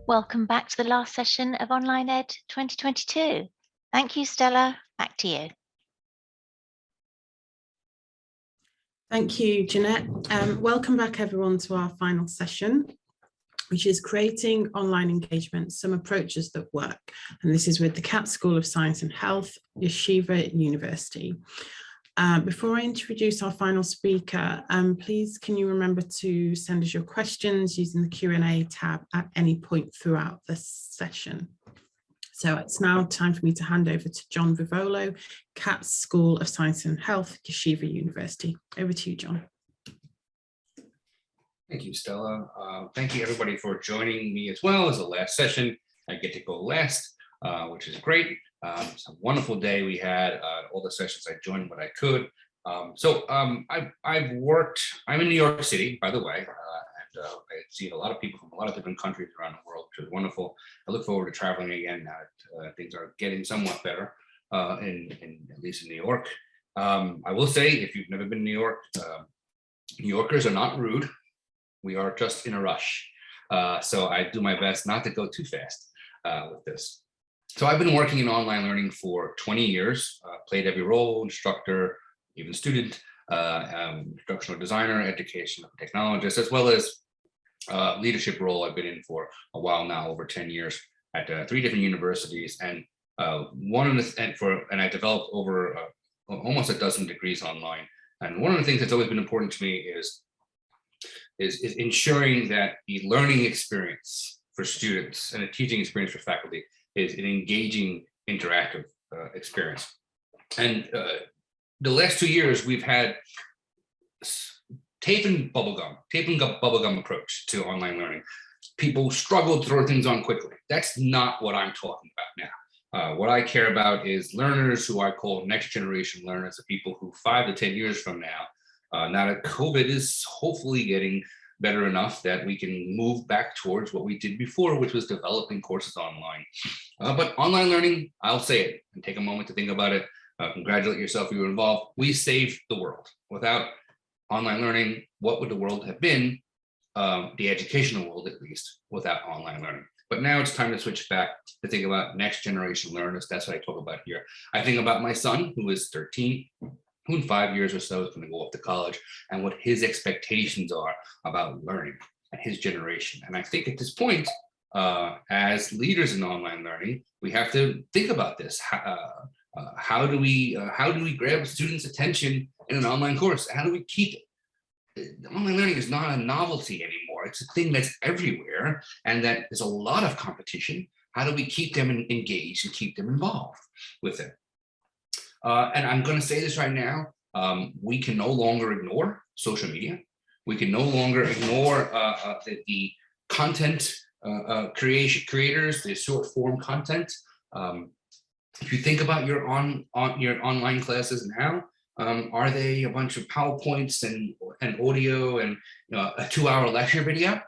Welcome back to the last session of Online Ed 2022. Thank you, Stella. Back to you. Thank you, Jeanette. Welcome back, everyone, to our final session, which is creating online engagement, some approaches that work. And this is with the Katz School of Science and Health, Yeshiva University. Before I introduce our final speaker, please can you remember to send us your questions using the Q&A tab at any point throughout this session. So it's now time for me to hand over to John Vivolo, Katz School of Science and Health, Yeshiva University. Over to you, John. Thank you, Stella. Thank you, everybody, for joining me as well as the last session. I get to go last, which is great. It's a wonderful day we had. All the sessions I joined when I could. I've worked, I'm in New York City, by the way, and I've seen a lot of people from a lot of different countries around the world, which is wonderful. I look forward to traveling again now that things are getting somewhat better, in at least in New York. I will say, if you've never been to New York, New Yorkers are not rude. We are just in a rush. So I do my best not to go too fast with this. So I've been working in online learning for 20 years, played every role, instructor, even student, instructional designer, educational technologist, as well as leadership role I've been in for a while now, over 10 years at 3 different universities. And I developed over almost a dozen degrees online. And one of the things that's always been important to me is ensuring that the learning experience for students and a teaching experience for faculty is an engaging, interactive experience. And the last 2 years, we've had tape and bubblegum approach to online learning. People struggle to throw things on quickly. That's not what I'm talking about now. What I care about is learners who I call next generation learners, the people who 5 to 10 years from now, now that COVID is hopefully getting better enough that we can move back towards what we did before, which was developing courses online. But online learning, I'll say it and take a moment to think about it. Congratulate yourself if you were involved. We saved the world. Without online learning, what would the world have been? The educational world, at least, without online learning. But now it's time to switch back to think about next generation learners. That's what I talk about here. I think about my son, who is 13, who in 5 years or so is going to go off to college, and what his expectations are about learning and his generation. And I think at this point, as leaders in online learning, we have to think about this. How do we grab students' attention in an online course? How do we keep it? Online learning is not a novelty anymore. It's a thing that's everywhere, and that there's a lot of competition. How do we keep them engaged and keep them involved with it? And I'm going to say this right now, we can no longer ignore social media. We can no longer ignore the content creators, the short form content. If you think about your online classes now, are they a bunch of PowerPoints and audio and a 2-hour lecture video?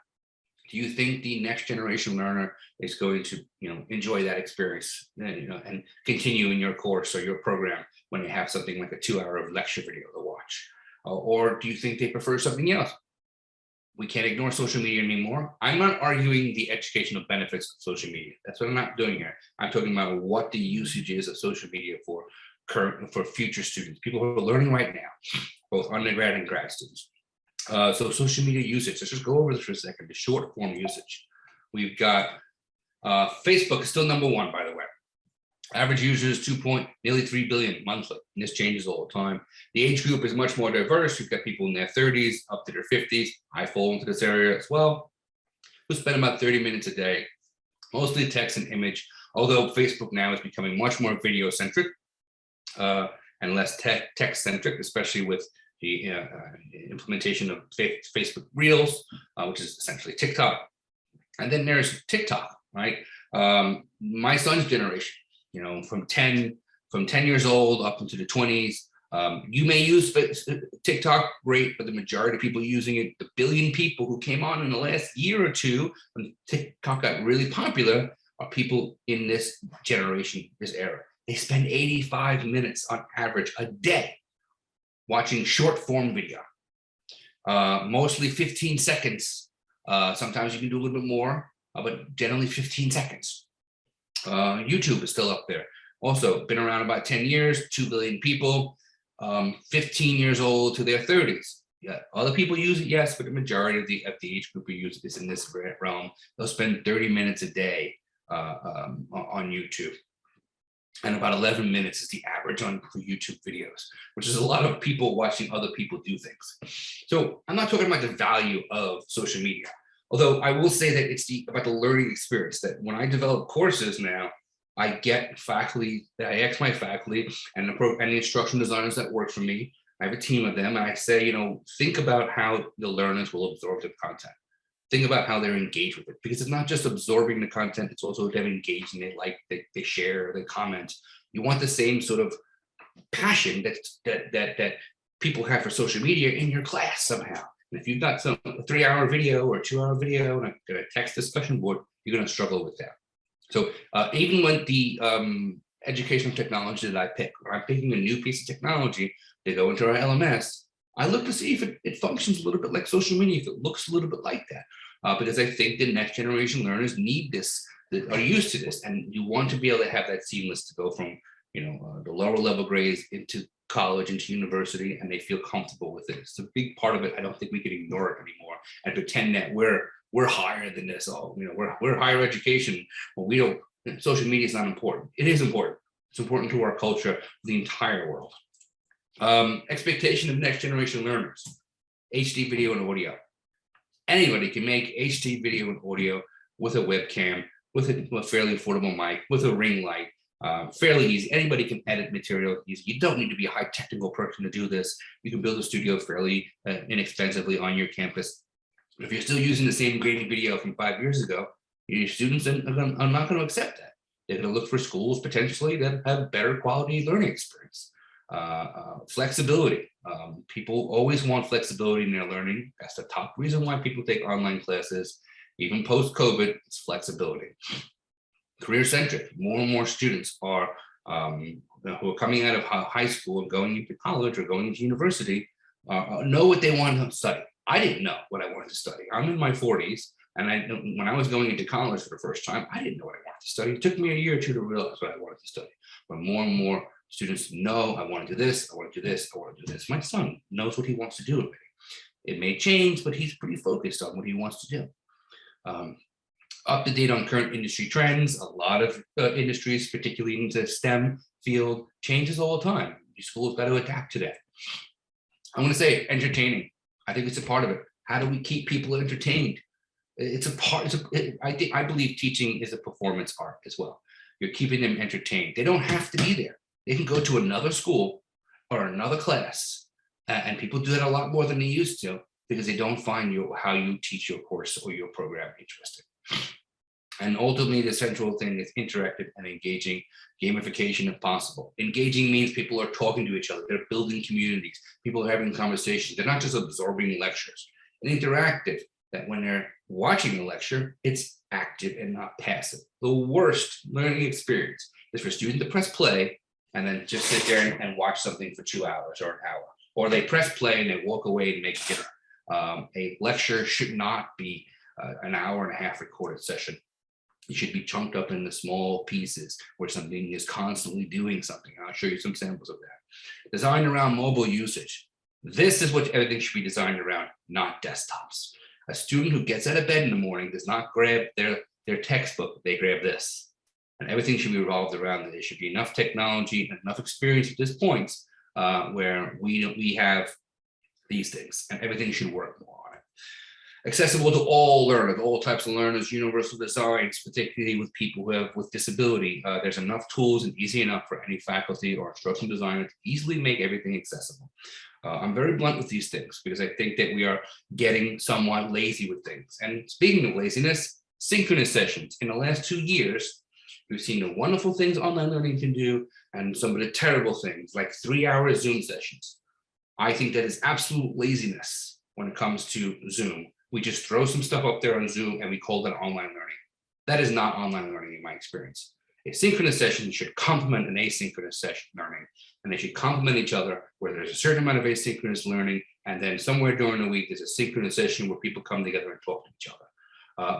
Do you think the next generation learner is going to enjoy that experience and continue in your course or your program when you have something like a 2-hour lecture video to watch? Or do you think they prefer something else? We can't ignore social media anymore. I'm not arguing the educational benefits of social media. That's what I'm not doing here. I'm talking about what the usage is of social media for future students, people who are learning right now, both undergrad and grad students. So social media usage, let's just go over this for a second, the short form usage. We've got Facebook is still #1, by the way. Average users, nearly 3 billion monthly, and this changes all the time. The age group is much more diverse. You've got people in their 30s up to their 50s. I fall into this area as well, who spend about 30 minutes a day, mostly text and image, although Facebook now is becoming much more video-centric and less text-centric, especially with the implementation of Facebook Reels, which is essentially TikTok. And then there's TikTok, right? My son's generation, from 10 years old up into the 20s. You may use TikTok, great, but the majority of people using it, the billion people who came on in the last year or two when TikTok got really popular, are people in this generation, this era. They spend 85 minutes on average a day watching short form video, mostly 15 seconds. Sometimes you can do a little bit more, but generally 15 seconds. YouTube is still up there. Also been around about 10 years, 2 billion people, 15 years old to their 30s. Yeah, other people use it, yes, but the majority of the age group who use this in this realm, they'll spend 30 minutes a day on YouTube. And about 11 minutes is the average on YouTube videos, which is a lot of people watching other people do things. So I'm not talking about the value of social media, although I will say that it's about the learning experience, that when I develop courses now, I get faculty, I ask my faculty and the instruction designers that work for me, I have a team of them, and I say, think about how the learners will absorb the content. Think about how they're engaged with it, because it's not just absorbing the content, it's also them engaging, they share, they comment. You want the same sort of passion that people have for social media in your class somehow. And if you've got a 3-hour video or a 2-hour video and a text discussion board, you're going to struggle with that. So even when the educational technology that I pick, when I'm picking a new piece of technology to go into our LMS, I look to see if it functions a little bit like social media, if it looks a little bit like that, because I think the next generation learners need this, are used to this, and you want to be able to have that seamless to go from the lower level grades into college, into university, and they feel comfortable with it. It's a big part of it. I don't think we can ignore it anymore and pretend that we're higher than this. All we're higher education. Well, we don't. Social media is not important. It is important. It's important to our culture, the entire world. Expectation of next generation learners, HD video and audio. Anybody can make HD video and audio with a webcam, with a fairly affordable mic, with a ring light, fairly easy. Anybody can edit material easy. You don't need to be a high technical person to do this. You can build a studio fairly inexpensively on your campus. If you're still using the same grainy video from 5 years ago, your students are not going to accept that. They're going to look for schools potentially that have better quality learning experience. Flexibility. People always want flexibility in their learning. That's the top reason why people take online classes, even post-COVID. It's flexibility. Career-centric. More and more students are who are coming out of high school and going into college or going into university know what they want to study. I didn't know what I wanted to study. I'm in my 40s, and when I was going into college for the first time, I didn't know what I wanted to study. It took me a year or two to realize what I wanted to study. But more and more students know, I want to do this, I want to do this, I want to do this. My son knows what he wants to do already. It may change, but he's pretty focused on what he wants to do. Up to date on current industry trends. A lot of industries, particularly in the STEM field, changes all the time. Your school's got to adapt to that. I want to say entertaining. I think it's a part of it. How do we keep people entertained? It's a part. I believe teaching is a performance art as well. You're keeping them entertained. They don't have to be there. They can go to another school or another class, and people do that a lot more than they used to because they don't find how you teach your course or your program interesting. And ultimately, the central thing is interactive and engaging, gamification if possible. Engaging means people are talking to each other. They're building communities. People are having conversations. They're not just absorbing lectures. And interactive, that when they're watching a lecture, it's active and not passive. The worst learning experience is for students to press play and then just sit there and watch something for 2 hours or an hour. Or they press play and they walk away and make dinner. A lecture should not be an hour and a half recorded session. It should be chunked up into small pieces where something is constantly doing something. I'll show you some samples of that. Designed around mobile usage. This is what everything should be designed around, not desktops. A student who gets out of bed in the morning does not grab their textbook, they grab this. And everything should be revolved around it. There should be enough technology and enough experience at this point where we have these things, and everything should work more on it. Accessible to all learners, all types of learners, universal designs, particularly with people with disability. There's enough tools and easy enough for any faculty or instructional designer to easily make everything accessible. I'm very blunt with these things because I think that we are getting somewhat lazy with things. And speaking of laziness, synchronous sessions. In the last 2 years, we've seen the wonderful things online learning can do and some of the terrible things like 3-hour Zoom sessions. I think that is absolute laziness when it comes to Zoom. We just throw some stuff up there on Zoom and we call that online learning. That is not online learning in my experience. A synchronous session should complement an asynchronous session learning, and they should complement each other where there's a certain amount of asynchronous learning, and then somewhere during the week, there's a synchronous session where people come together and talk to each other.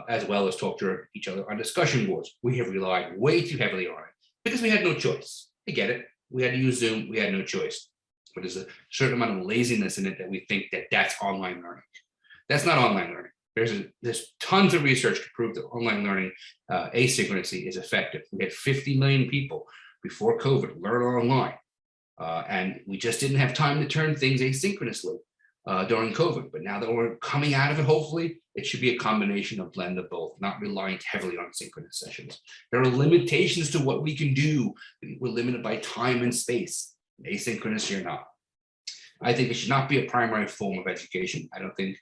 as well as talk to each other on discussion boards. We have relied way too heavily on it because we had no choice. I get it. We had to use Zoom. We had no choice. But there's a certain amount of laziness in it that we think that that's online learning. That's not online learning. There's tons of research to prove that online learning asynchronously is effective. We had 50 million people before COVID learn online. And we just didn't have time to turn things asynchronously during COVID. But now that we're coming out of it, hopefully, it should be a combination of blend of both, not relying heavily on synchronous sessions. There are limitations to what we can do. We're limited by time and space. Asynchronous, you're not. I think it should not be a primary form of education. I don't think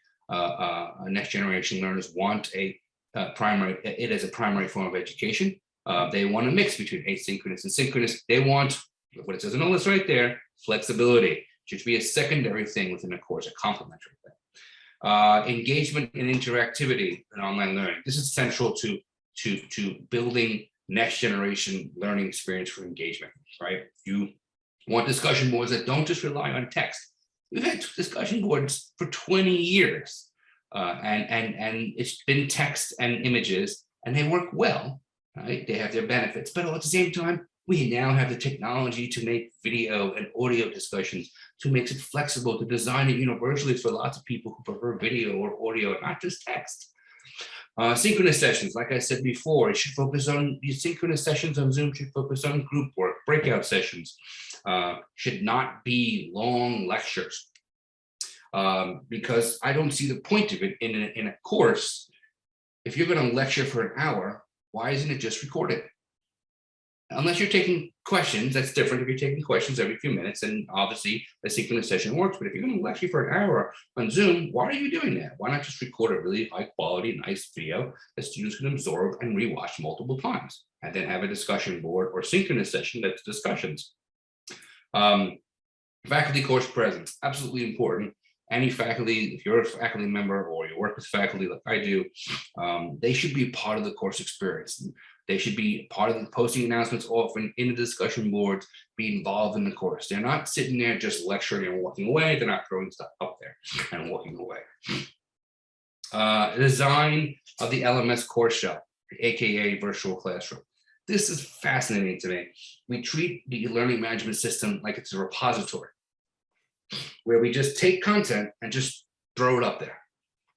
next generation learners want it as a primary form of education. They want a mix between asynchronous and synchronous. They want, what it says in the list right there, flexibility. It should be a secondary thing within a course, a complementary thing. Engagement and interactivity in online learning. This is central to building next generation learning experience for engagement, right? You want discussion boards that don't just rely on text. We've had discussion boards for 20 years, and it's been text and images, and they work well, right? They have their benefits, but at the same time, we now have the technology to make video and audio discussions, to make it flexible, to design it universally for lots of people who prefer video or audio, not just text. Synchronous sessions, like I said before, it should focus on these synchronous sessions on Zoom, should focus on group work, breakout sessions, should not be long lectures, because I don't see the point of it in a course. If you're going to lecture for an hour, why isn't it just recorded? Unless you're taking questions, that's different. If you're taking questions every few minutes, and obviously a synchronous session works. But if you're going to lecture for an hour on Zoom, why are you doing that? Why not just record a really high quality, nice video that students can absorb and rewatch multiple times, and then have a discussion board or synchronous session that's discussions. Faculty course presence, absolutely important. Any faculty, if you're a faculty member or you work with faculty like I do, they should be part of the course experience. They should be part of the posting announcements often in the discussion boards, be involved in the course. They're not sitting there just lecturing and walking away. They're not throwing stuff up there and walking away. Design of the LMS course shell, AKA virtual classroom. This is fascinating to me. We treat the learning management system like it's a repository, where we just take content and just throw it up there.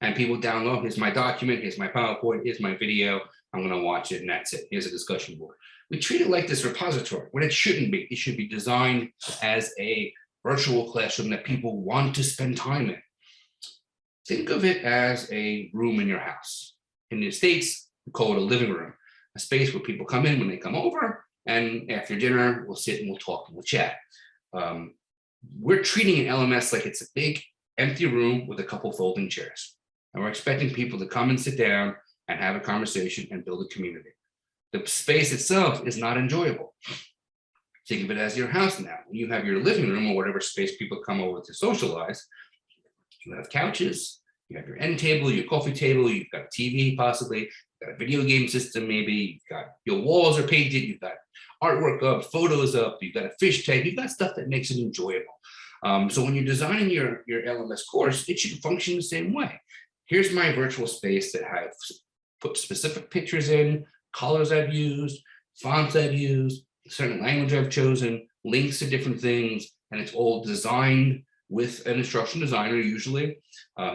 And people download, here's my document, here's my PowerPoint, here's my video, I'm gonna watch it and that's it. Here's a discussion board. We treat it like this repository, when it shouldn't be. It should be designed as a virtual classroom that people want to spend time in. Think of it as a room in your house. In the States, we call it a living room, a space where people come in when they come over, and after dinner, we'll sit and we'll talk and we'll chat. We're treating an LMS like it's a big empty room with a couple folding chairs. And we're expecting people to come and sit down and have a conversation and build a community. The space itself is not enjoyable. Think of it as your house now. When you have your living room or whatever space people come over to socialize, you have couches, you have your end table, your coffee table, you've got a TV possibly, you've got a video game system maybe, you've got your walls are painted, you've got artwork up, photos up, you've got a fish tank, you've got stuff that makes it enjoyable. So when you're designing your LMS course, it should function the same way. Here's my virtual space that I've put specific pictures in, colors I've used, fonts I've used, certain language I've chosen, links to different things, and it's all designed with an instruction designer usually,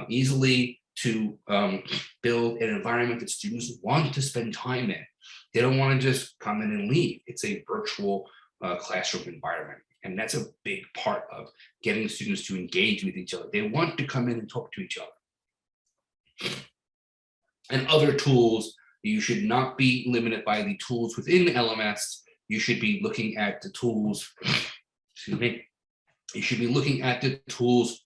easily to build an environment that students want to spend time in. They don't want to just come in and leave. It's a virtual classroom environment. And that's a big part of getting students to engage with each other. They want to come in and talk to each other. And other tools, you should not be limited by the tools within the LMS. You should be looking at the tools, excuse me, you should be looking at the tools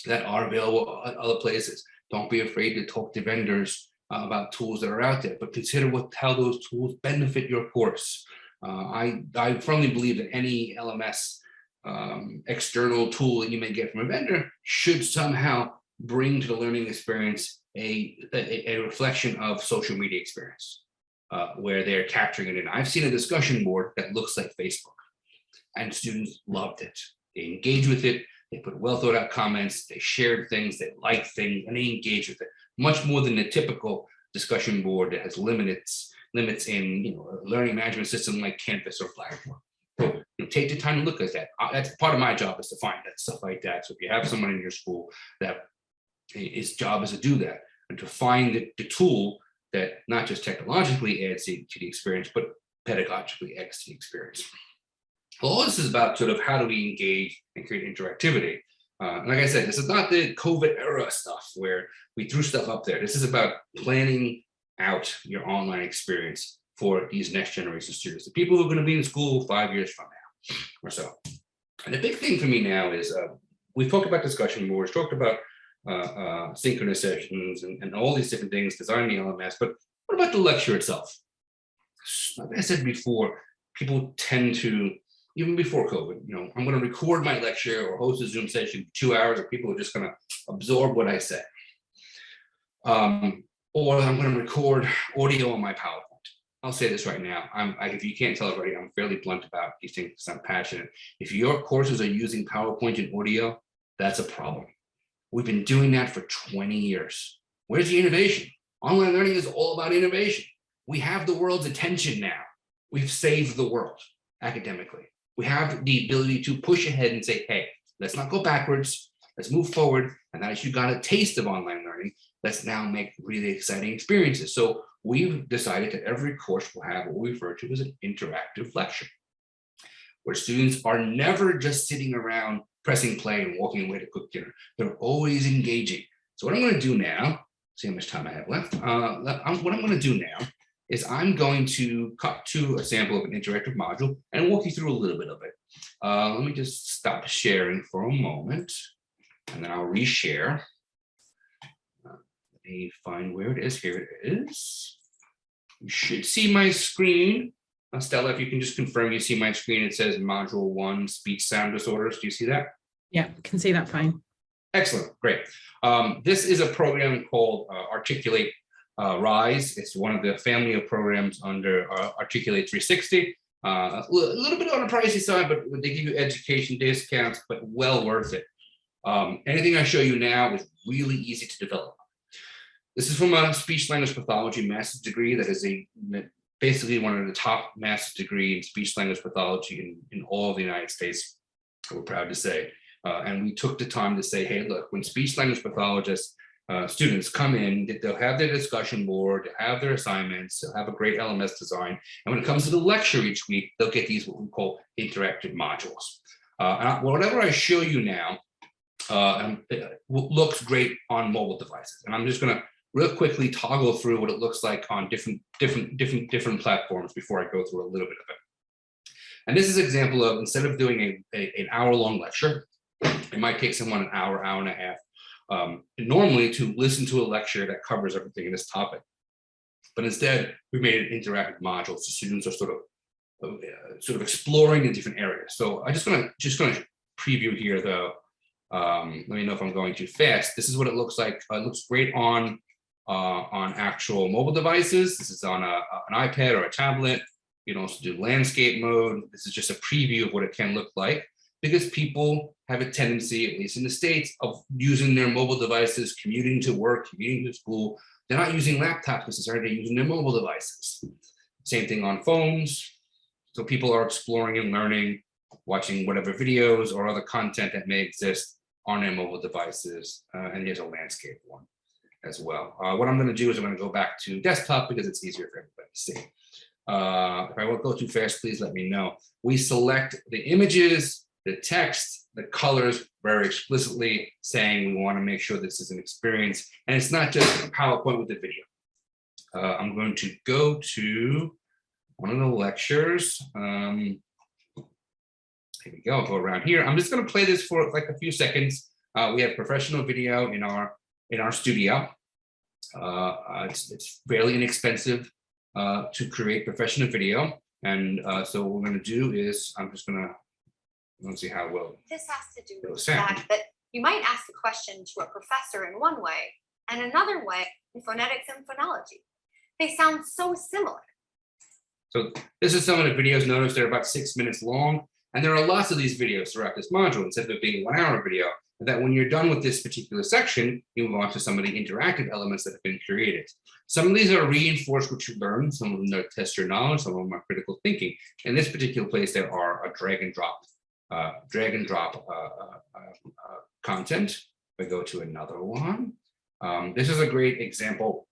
that are available at other places. Don't be afraid to talk to vendors about tools that are out there, but consider how those tools benefit your course. I firmly believe that any LMS external tool that you may get from a vendor should somehow bring to the learning experience a reflection of social media experience, where they're capturing it in. I've seen a discussion board that looks like Facebook, and students loved it. They engage with it, they put well thought out comments, they shared things, they liked things, and they engage with it much more than the typical discussion board that has limits in, a learning management system like Canvas or Blackboard. So take the time to look at that. That's part of my job, is to find that stuff like that. So if you have someone in your school that his job is to do that and to find the tool that not just technologically adds to the experience, but pedagogically adds to the experience. All this is about sort of how do we engage and create interactivity. Like I said, this is not the COVID era stuff where we threw stuff up there. This is about planning out your online experience for these next generation students, the people who are going to be in school 5 years from now or so. And the big thing for me now is we've talked about discussion boards, talked about synchronous sessions and all these different things, designing the LMS, but what about the lecture itself? Like I said before, people tend to, even before COVID, I'm going to record my lecture or host a Zoom session for 2 hours, and people are just going to absorb what I say. Or I'm going to record audio on my PowerPoint. I'll say this right now. If you can't tell already, I'm fairly blunt about these things because I'm passionate. If your courses are using PowerPoint and audio, that's a problem. We've been doing that for 20 years. Where's the innovation? Online learning is all about innovation. We have the world's attention now. We've saved the world academically. We have the ability to push ahead and say, hey, let's not go backwards. Let's move forward. And as you got a taste of online learning, let's now make really exciting experiences. So we've decided that every course will have what we refer to as an interactive lecture, where students are never just sitting around pressing play and walking away to cook dinner. They're always engaging. So what I'm going to do now, see how much time I have left. What I'm going to do now is I'm going to cut to a sample of an interactive module and walk you through a little bit of it. Let me just stop sharing for a moment, and then I'll reshare. Let me find where it is. Here it is. You should see my screen. Stella, if you can just confirm you see my screen, it says Module 1, Speech Sound Disorders. Do you see that? Yeah, can see that fine. Excellent, great. This is a program called Articulate Rise. It's one of the family of programs under Articulate 360. A little bit on the pricey side, but they give you education discounts, but well worth it. Anything I show you now is really easy to develop. This is from a speech language pathology master's degree that is basically one of the top master's degree in speech language pathology in all of the United States, we're proud to say. And we took the time to say, hey, look, when speech language pathologists, students come in, they'll have their discussion board, they'll have their assignments, they'll have a great LMS design. And when it comes to the lecture each week, they'll get these what we call interactive modules. And whatever I show you now looks great on mobile devices. And I'm just going to real quickly toggle through what it looks like on different platforms before I go through a little bit of it. And this is an example of, instead of doing an hour-long lecture, it might take someone an hour, hour and a half, normally to listen to a lecture that covers everything in this topic. But instead, we made it interactive modules, so students are sort of exploring the different areas. So I'm just gonna preview here though. Let me know if I'm going too fast. This is what it looks like. It looks great on actual mobile devices. This is on an iPad or a tablet. You can also do landscape mode. This is just a preview of what it can look like, because people have a tendency, at least in the States, of using their mobile devices, commuting to work, commuting to school. They're not using laptops necessarily, they're using their mobile devices. Same thing on phones. So people are exploring and learning, watching whatever videos or other content that may exist on their mobile devices. And there's a landscape one as well. What I'm going to do is I'm going to go back to desktop because it's easier for everybody to see. If I won't go too fast, please let me know. We select the images, the text, the colors very explicitly, saying we want to make sure this is an experience. And it's not just a PowerPoint with the video. I'm going to go to one of the lectures. Here we go, I'll go around here. I'm just going to play this for like a few seconds. We have professional video in our studio. It's fairly inexpensive to create professional video. And so what we're going to do is, I'm just going to, let's see how well. This has to do with the fact that you might ask the question to a professor in one way and another way in phonetics and phonology. They sound so similar. So this is some of the videos. Notice they're about 6 minutes long. And there are lots of these videos throughout this module, instead of it being a 1 hour video, that when you're done with this particular section, you move on to some of the interactive elements that have been created. Some of these are reinforce what you learn, some of them are test your knowledge, some of them are critical thinking. In this particular place, there are a drag and drop content. If I go to another one, this is a great example.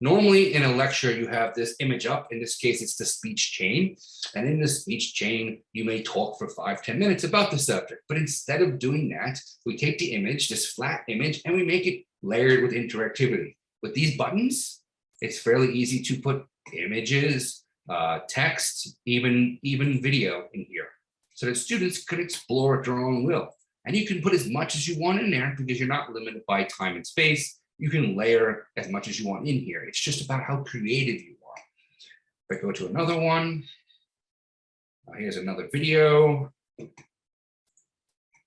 Normally in a lecture, you have this image up. In this case, it's the speech chain. And in the speech chain, you may talk for 5-10 minutes about the subject. But instead of doing that, we take the image, this flat image, and we make it layered with interactivity. With these buttons, it's fairly easy to put images, text, even video in here, so that students could explore at their own will. And you can put as much as you want in there because you're not limited by time and space. You can layer as much as you want in here. It's just about how creative you are. If I go to another one, here's another video. Did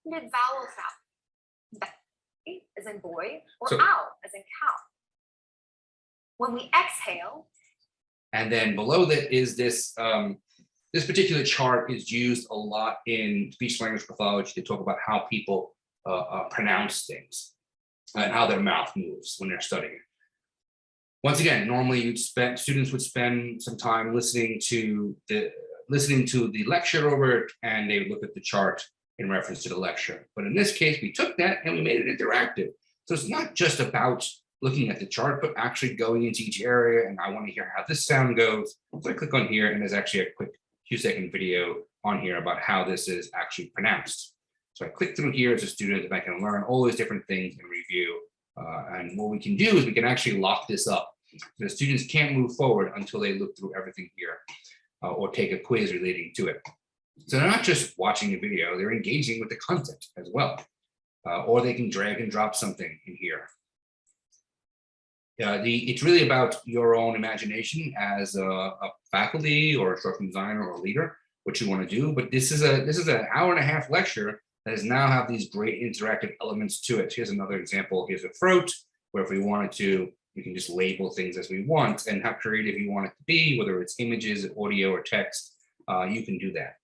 vowel sound? B as in boy, or So- ow as in cow. When we exhale, And then below that is this, this particular chart is used a lot in speech language pathology to talk about how people pronounce things and how their mouth moves when they're studying. Once again, normally students would spend some time listening to the lecture over it, and they would look at the chart in reference to the lecture. But in this case, we took that and we made it interactive. So it's not just about looking at the chart, but actually going into each area, and I want to hear how this sound goes. So I click on here, and there's actually a quick 2-second video on here about how this is actually pronounced. So I click through here as a student, and I can learn all these different things and review. And what we can do is we can actually lock this up. The students can't move forward until they look through everything here or take a quiz relating to it. So they're not just watching a video, they're engaging with the content as well. Or they can drag and drop something in here. It's really about your own imagination as a faculty or instructional designer or leader, what you want to do. But this is an hour-and-a-half lecture that does now have these great interactive elements to it. Here's another example. Here's a throat, where if we wanted to, we can just label things as we want and how creative you want it to be, whether it's images, audio, or text, you can do that.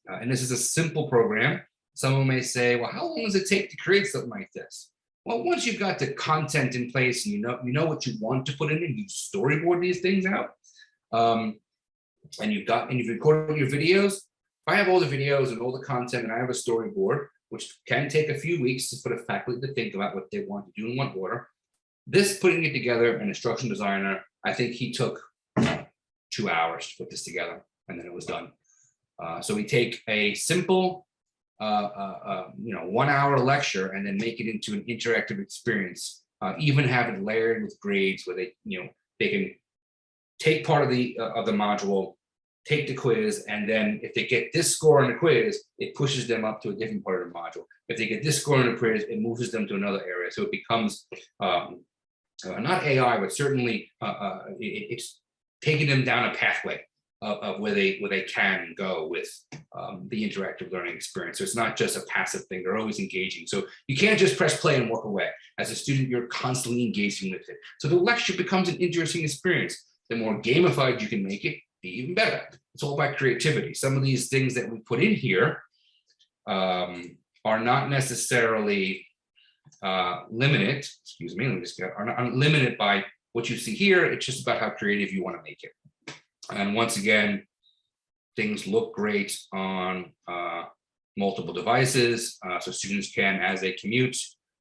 And this is a simple program. Someone may say, well, how long does it take to create something like this? Well, once you've got the content in place and you know what you want to put in and you storyboard these things out, and you've recorded your videos. If I have all the videos and all the content and I have a storyboard, which can take a few weeks for the faculty to think about what they want to do in what order. This putting it together, an instructional designer, I think he took 2 hours to put this together, and then it was done. So we take a simple 1 hour lecture and then make it into an interactive experience, even have it layered with grades where they can take part of the module, take the quiz, and then if they get this score on the quiz, it pushes them up to a different part of the module. If they get this score on the quiz, it moves them to another area. So it becomes not AI, but certainly it's taking them down a pathway of where they can go with the interactive learning experience. So it's not just a passive thing, they're always engaging. So you can't just press play and walk away. As a student, you're constantly engaging with it. So the lecture becomes an interesting experience. The more gamified you can make it, the even better. It's all about creativity. Some of these things that we put in here are not necessarily limited, excuse me, are not limited by what you see here. It's just about how creative you want to make it. And once again, things look great on multiple devices. So students can, as they commute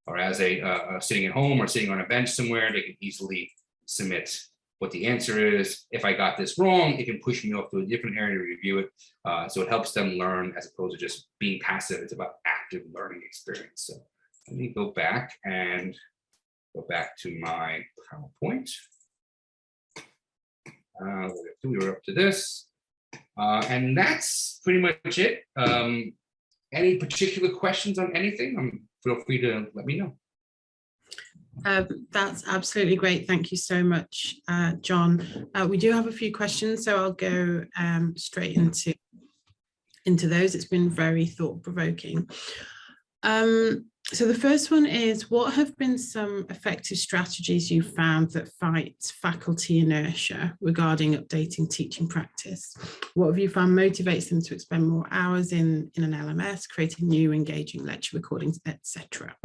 or as they sitting at home or sitting on a bench somewhere, they can easily submit what the answer is. If I got this wrong, it can push me off to a different area to review it. So it helps them learn as opposed to just being passive. It's about active learning experience. So let me go back to my PowerPoint. We were up to this, and that's pretty much it. Any particular questions on anything? Feel free to let me know. That's absolutely great. Thank you so much, John. We do have a few questions, so I'll go straight into those. It's been very thought-provoking. So the first one is, what have been some effective strategies you found that fight faculty inertia regarding updating teaching practice? What have you found motivates them to expend more hours in an LMS, creating new engaging lecture recordings, etc.?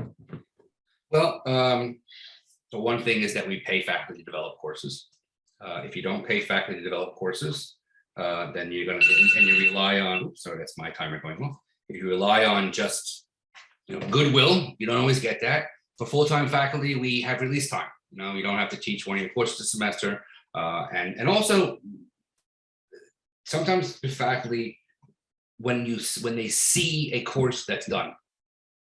Well, so one thing is that we pay faculty to develop courses. If you don't pay faculty to develop courses, then you're going to, and you rely on, sorry, that's my timer going off. If you rely on just goodwill, you don't always get that. For full-time faculty, we have release time. You don't have to teach one of your courses a semester. And also, sometimes the faculty, when they see a course that's done,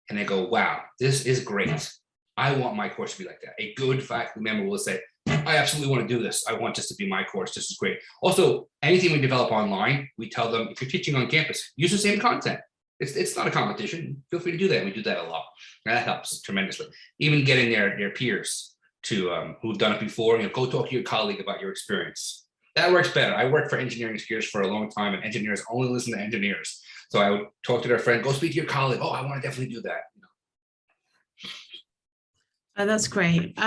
and they go, wow, this is great. I want my course to be like that. A good faculty member will say, I absolutely want to do this. I want this to be my course. This is great. Also, anything we develop online, we tell them, if you're teaching on campus, use the same content. It's not a competition. Feel free to do that. We do that a lot. And that helps tremendously. Even getting their peers to who've done it before, go talk to your colleague about your experience. That works better. I worked for engineering peers for a long time, and engineers only listen to engineers. So I would talk to their friend, go speak to your colleague. Oh, I want to definitely do that. That's great.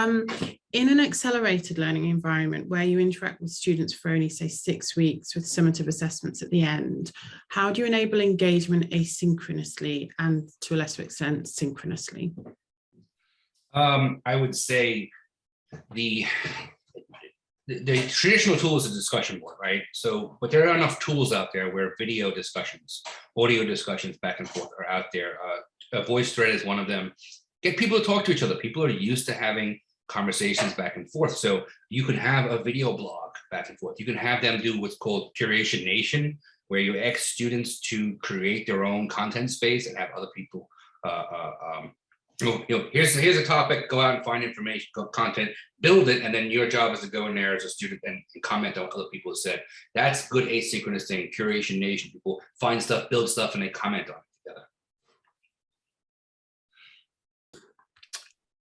In an accelerated learning environment where you interact with students for only, say, 6 weeks with summative assessments at the end, how do you enable engagement asynchronously and, to a lesser extent, synchronously? I would say the traditional tool is a discussion board, right? So, but there are enough tools out there where video discussions, audio discussions back and forth are out there. A voice thread is one of them. Get people to talk to each other. People are used to having conversations back and forth. So you could have a video blog back and forth. You can have them do what's called Curation Nation, where you ask students to create their own content space and have other people, here's a topic, go out and find information, content, build it, and then your job is to go in there as a student and comment on what other people have said. That's good asynchronous thing, Curation Nation. People find stuff, build stuff, and they comment on it together.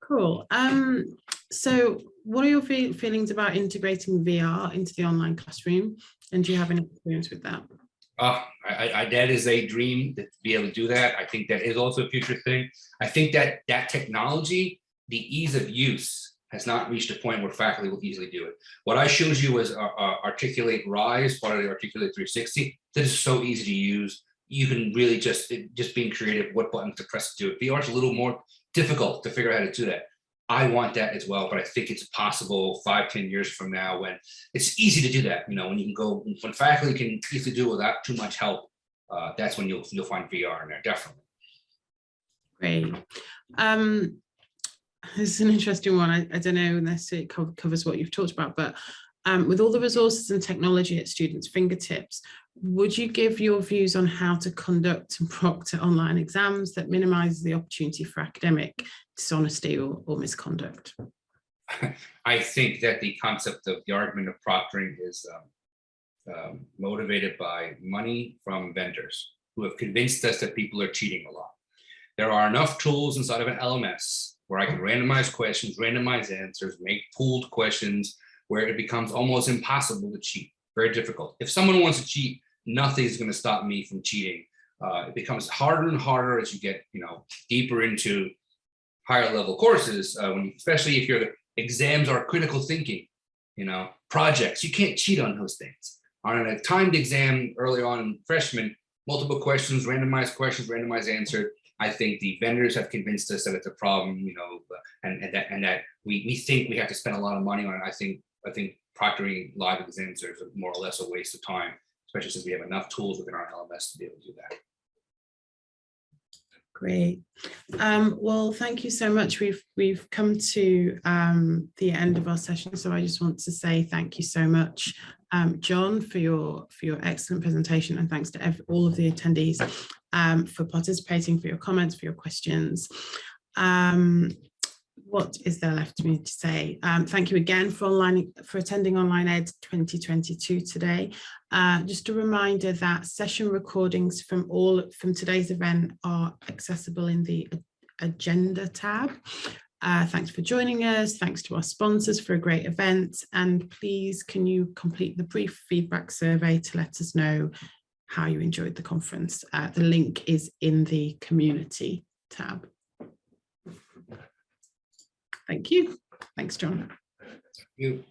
Cool. So what are your feelings about integrating VR into the online classroom? And do you have any experience with that? That is a dream to be able to do that. I think that is also a future thing. I think that technology, the ease of use, has not reached a point where faculty will easily do it. What I showed you was Articulate Rise, part of the Articulate 360. That is so easy to use. You can really just being creative, what buttons to press to do it. VR is a little more difficult to figure out how to do that. I want that as well, but I think it's possible 5-10 years from now when it's easy to do that. When you can go, when faculty can easily do it without too much help, that's when you'll find VR in there, definitely. Great. This is an interesting one. I don't know unless it covers what you've talked about, but with all the resources and technology at students' fingertips, would you give your views on how to conduct and proctor online exams that minimises the opportunity for academic dishonesty or misconduct? I think that the concept of the argument of proctoring is motivated by money from vendors who have convinced us that people are cheating a lot. There are enough tools inside of an LMS where I can randomize questions, randomize answers, make pooled questions, where it becomes almost impossible to cheat, very difficult. If someone wants to cheat, nothing's going to stop me from cheating. It becomes harder and harder as you get, deeper into higher level courses, especially if your exams are critical thinking, projects, you can't cheat on those things. On a timed exam early on in freshman, multiple questions, randomized answered. I think the vendors have convinced us that it's a problem, and that we think we have to spend a lot of money on it. I think proctoring live exams is more or less a waste of time, especially since we have enough tools within our LMS to be able to do that. Great. Well, thank you so much. We've come to the end of our session, so I just want to say thank you so much, John, for your excellent presentation, and thanks to all of the attendees for participating, for your comments, for your questions. What is there left for me to say? Thank you again for attending Online Ed 2022 today. Just a reminder that session recordings from today's event are accessible in the agenda tab. Thanks for joining us. Thanks to our sponsors for a great event. And please, can you complete the brief feedback survey to let us know how you enjoyed the conference? The link is in the community tab. Thank you. Thanks, John. You.